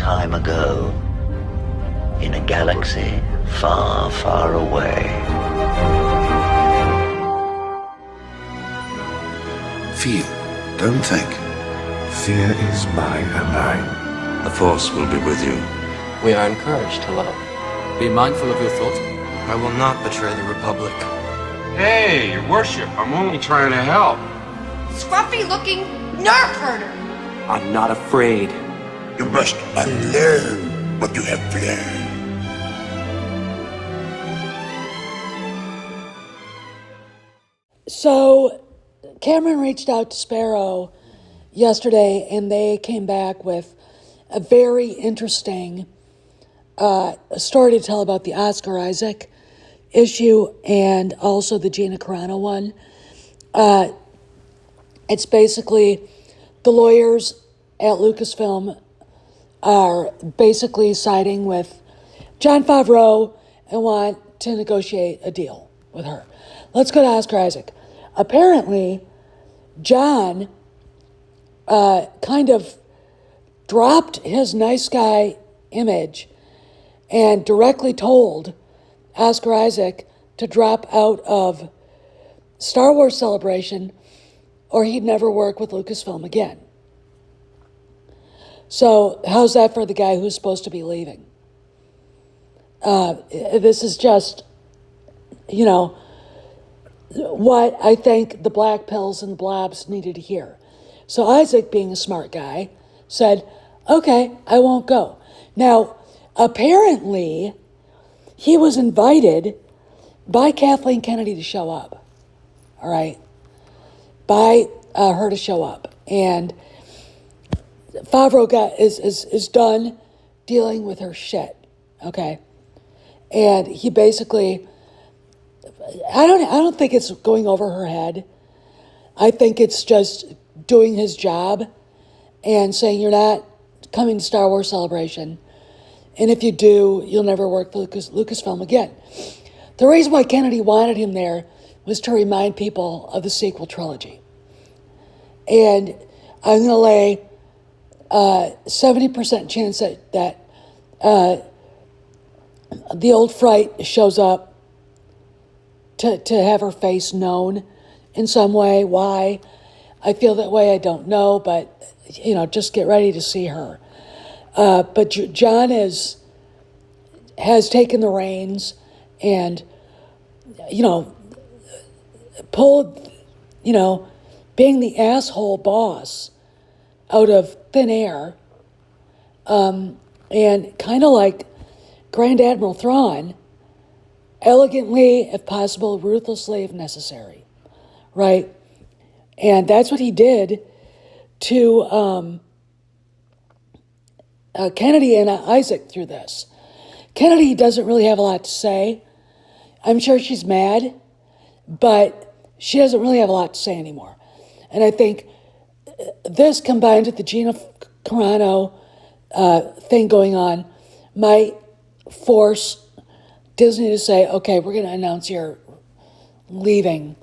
time ago, in a galaxy far, far away. Feel, don't think. Fear is my ally. The Force will be with you. We are encouraged to love. Be mindful of your thoughts. I will not betray the Republic. Hey, your worship, I'm only trying to help. Scruffy-looking nerf herder. I'm not afraid. You must unlearn what you have learned. So, Cameron reached out to Sparrow yesterday, and they came back with a very interesting story to tell about the Oscar Isaac issue and also the Gina Carano one. It's basically the lawyers at Lucasfilm are basically siding with Jon Favreau and want to negotiate a deal with her. Let's go to Oscar Isaac. Apparently, John kind of dropped his nice guy image and directly told Oscar Isaac to drop out of Star Wars Celebration or he'd never work with Lucasfilm again. So how's that for the guy who's supposed to be leaving? This is just, what I think the black pills and the blobs needed to hear. So Isaac, being a smart guy, said, okay, I won't go. Now, apparently, he was invited by Kathleen Kennedy to show up, all right? By her to show up. And Favreau is done dealing with her shit, okay? And he basically, I don't think it's going over her head. I think it's just doing his job and saying you're not coming to Star Wars Celebration. And if you do, you'll never work for Lucasfilm again. The reason why Kennedy wanted him there was to remind people of the sequel trilogy. And I'm going to lay 70% chance that the old fright shows up to have her face known in some way. Why I feel that way, I don't know, but, just get ready to see her. But John has taken the reins and, pulled, being the asshole boss out of thin air, and kind of like Grand Admiral Thrawn, elegantly, if possible, ruthlessly, if necessary, right? And that's what he did to Kennedy and Isaac through this. Kennedy doesn't really have a lot to say. I'm sure she's mad, but she doesn't really have a lot to say anymore. And I think this combined with the Gina Carano thing going on might force Disney to say, okay, we're going to announce you're leaving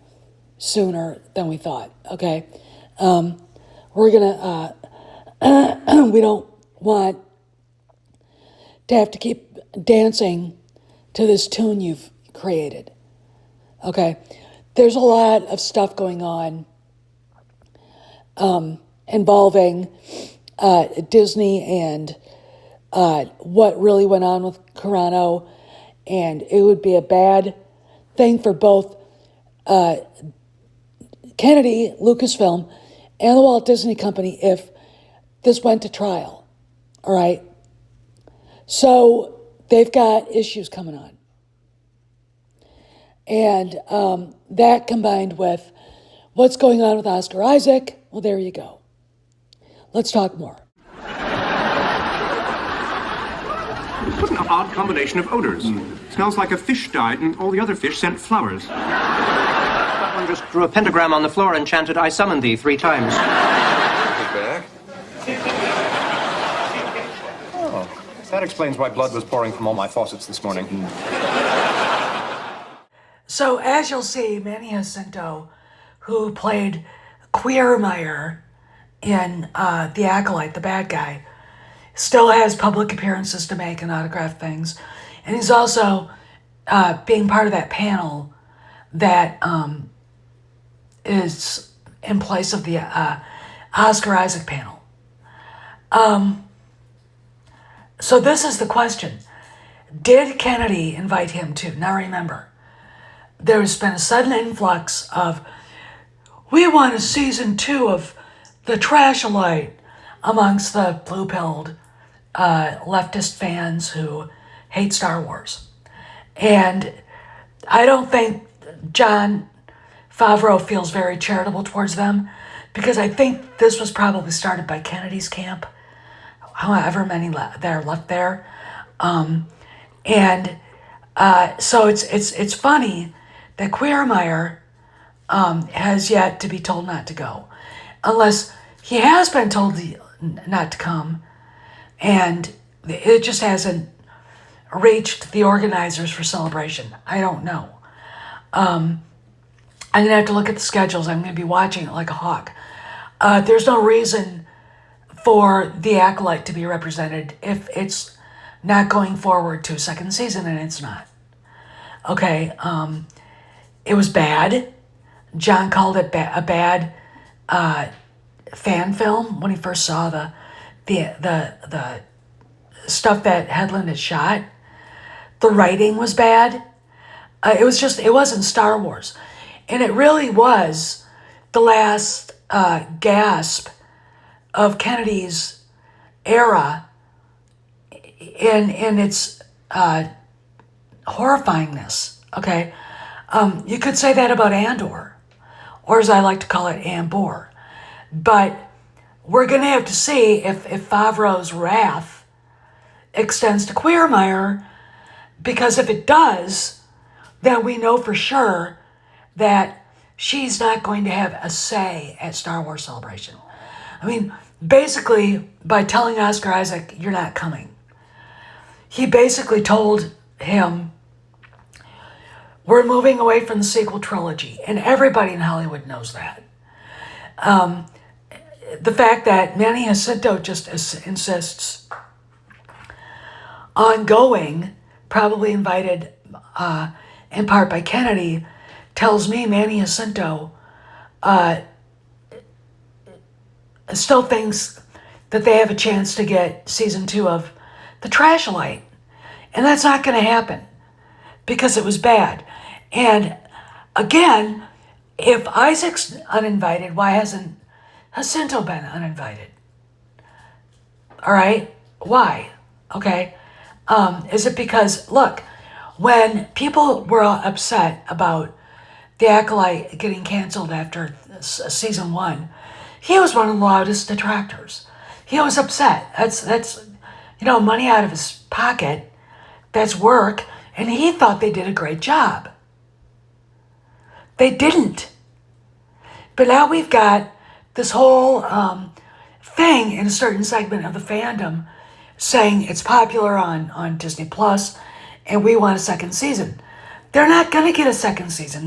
sooner than we thought, okay? We're going to, we don't want to have to keep dancing to this tune you've created, okay? There's a lot of stuff going on involving Disney and what really went on with Carano, and it would be a bad thing for both Kennedy, Lucasfilm, and the Walt Disney Company if this went to trial, all right? So they've got issues coming on. And that combined with what's going on with Oscar Isaac, well, there you go. Let's talk more. What an odd combination of odors. Smells like a fish died and all the other fish sent flowers. Someone just drew a pentagram on the floor and chanted, I summon thee 3 times. Back. Oh, that explains why blood was pouring from all my faucets this morning. So as you'll see, Manny Jacinto, who played Queermeyer in The Acolyte, the bad guy, still has public appearances to make and autograph things. And he's also being part of that panel that is in place of the Oscar Isaac panel. So this is the question. Did Kennedy invite him too? Now remember, there's been a sudden influx of, we want a season 2 of The Trashalight amongst the blue-pilled leftist fans who hate Star Wars. And I don't think Jon Favreau feels very charitable towards them, because I think this was probably started by Kennedy's camp, however many that are left there. So it's funny that Queermeyer has yet to be told not to go, unless he has been told not to come, and it just hasn't reached the organizers for Celebration. I don't know. I'm going to have to look at the schedules. I'm going to be watching it like a hawk. There's no reason for the Acolyte to be represented if it's not going forward to a second season, and it's not. Okay, it was bad. John called it a bad fan film when he first saw the stuff that Hedlund had shot. The writing was bad. It wasn't Star Wars. And it really was the last gasp of Kennedy's era in its horrifyingness, okay? You could say that about Andor, or as I like to call it, Ambor. But we're going to have to see if Favreau's wrath extends to Queermeyer, because if it does, then we know for sure that she's not going to have a say at Star Wars Celebration. I mean, basically, by telling Oscar Isaac, you're not coming, he basically told him, we're moving away from the sequel trilogy, and everybody in Hollywood knows that. The fact that Manny Jacinto just insists on going, probably invited in part by Kennedy, tells me Manny Jacinto still thinks that they have a chance to get season 2 of The Trashalight. And that's not going to happen, because it was bad. And again, if Isaac's uninvited, why hasn't Jacinto been uninvited? All right? Why? Okay? Is it because, look, when people were upset about The Acolyte getting canceled after season 1, he was one of the loudest detractors. He was upset. That's money out of his pocket. That's work. And he thought they did a great job. They didn't. But now we've got this whole thing in a certain segment of the fandom saying it's popular on Disney Plus and we want a second season. They're not going to get a second season.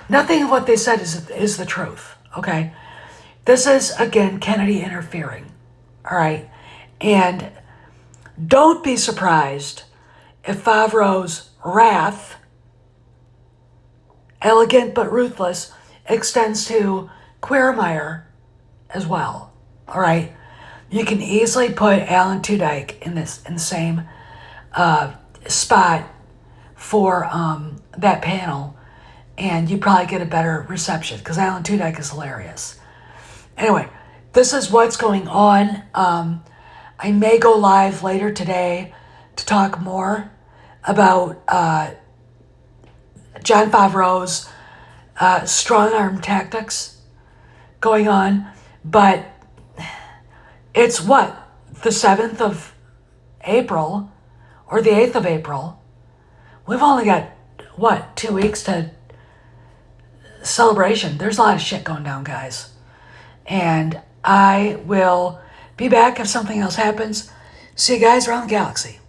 Nothing of what they said is the truth, okay? This is, again, Kennedy interfering, all right? And don't be surprised if Favreau's wrath, elegant but ruthless, extends to Queermeyer as well, all right? You can easily put Alan Tudyk in the same spot for that panel, and you probably get a better reception, because Alan Tudyk is hilarious. Anyway, this is what's going on. I may go live later today to talk more about Jon Favreau's strong-arm tactics going on, but it's the 7th of April or the 8th of April. We've only got 2 weeks to Celebration. There's a lot of shit going down, guys, and I will be back if something else happens. See you guys around the galaxy.